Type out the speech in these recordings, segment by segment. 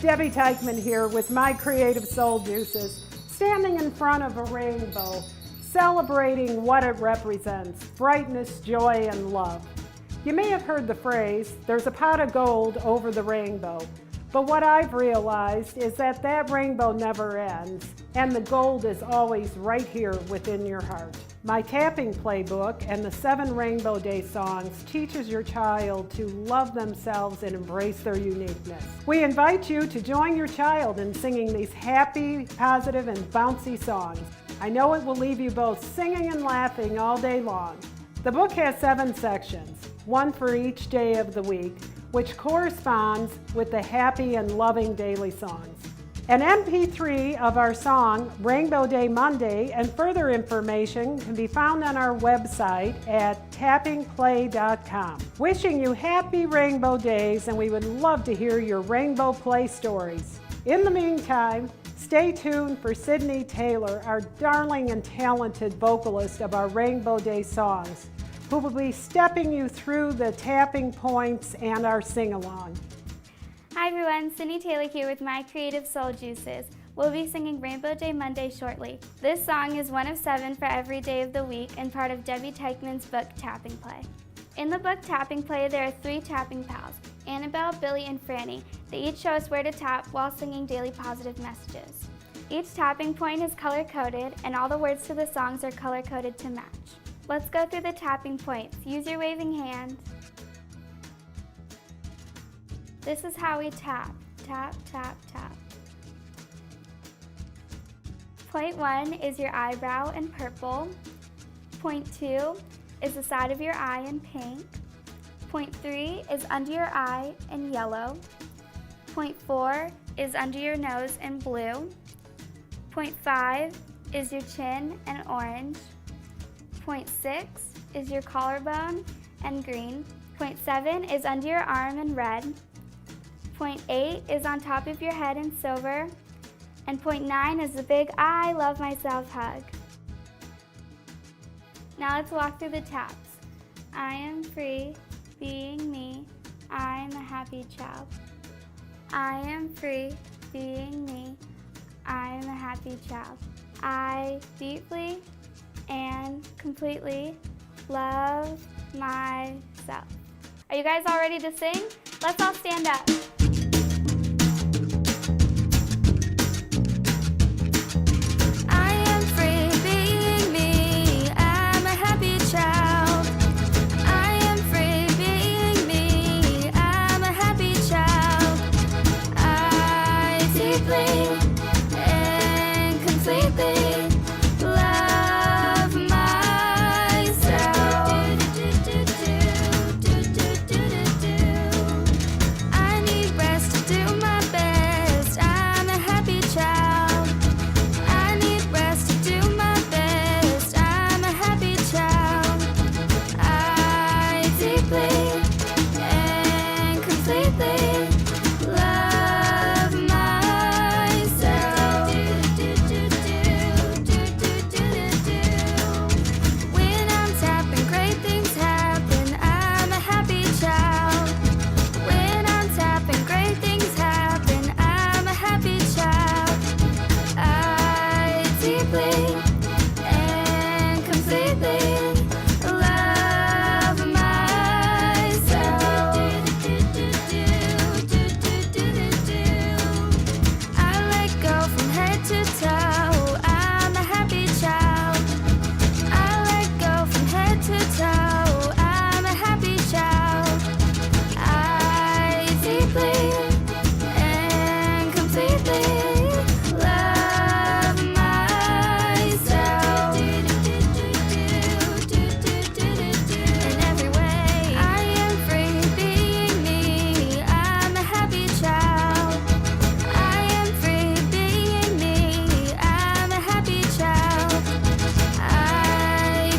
Debbie Teichman here with my Creative Soul Juices, standing in front of a rainbow, celebrating what it represents, brightness, joy, and love. You may have heard the phrase, there's a pot of gold over the rainbow. But what I've realized is that that rainbow never ends, and the gold is always right here within your heart. My tapping playbook and the 7 Rainbow Day songs teaches your child to love themselves and embrace their uniqueness. We invite you to join your child in singing these happy, positive, and bouncy songs. I know it will leave you both singing and laughing all day long. The book has 7 sections, one for each day of the week, which corresponds with the happy and loving daily songs. An MP3 of our song, Rainbow Day Monday, and further information can be found on our website at tappingplay.com. Wishing you happy Rainbow Days, and we would love to hear your Rainbow Play stories. In the meantime, stay tuned for Sydney Taylor, our darling and talented vocalist of our Rainbow Day songs, who will be stepping you through the tapping points and our sing-along. Hi everyone, Sydney Taylor here with my Creative Soul Juices. We'll be singing Rainbow Day Monday shortly. This song is one of 7 for every day of the week and part of Debbie Teichman's book, Tapping Play. In the book, Tapping Play, there are 3 tapping pals, Annabelle, Billy, and Franny. They each show us where to tap while singing daily positive messages. Each tapping point is color-coded, and all the words to the songs are color-coded to match. Let's go through the tapping points. Use your waving hand. This is how we tap. Tap, tap, tap. Point 1 is your eyebrow in purple. Point 2 is the side of your eye in pink. Point 3 is under your eye in yellow. Point 4 is under your nose in blue. Point 5 is your chin in orange. Point 6 is your collarbone in green. Point 7 is under your arm in red. Point 8 is on top of your head in silver. And point 9 is the big I love myself hug. Now let's walk through the taps. I am free, being me, I am a happy child. I am free, being me, I am a happy child. I deeply and completely love myself. Are you guys all ready to sing? Let's all stand up.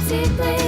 Deeply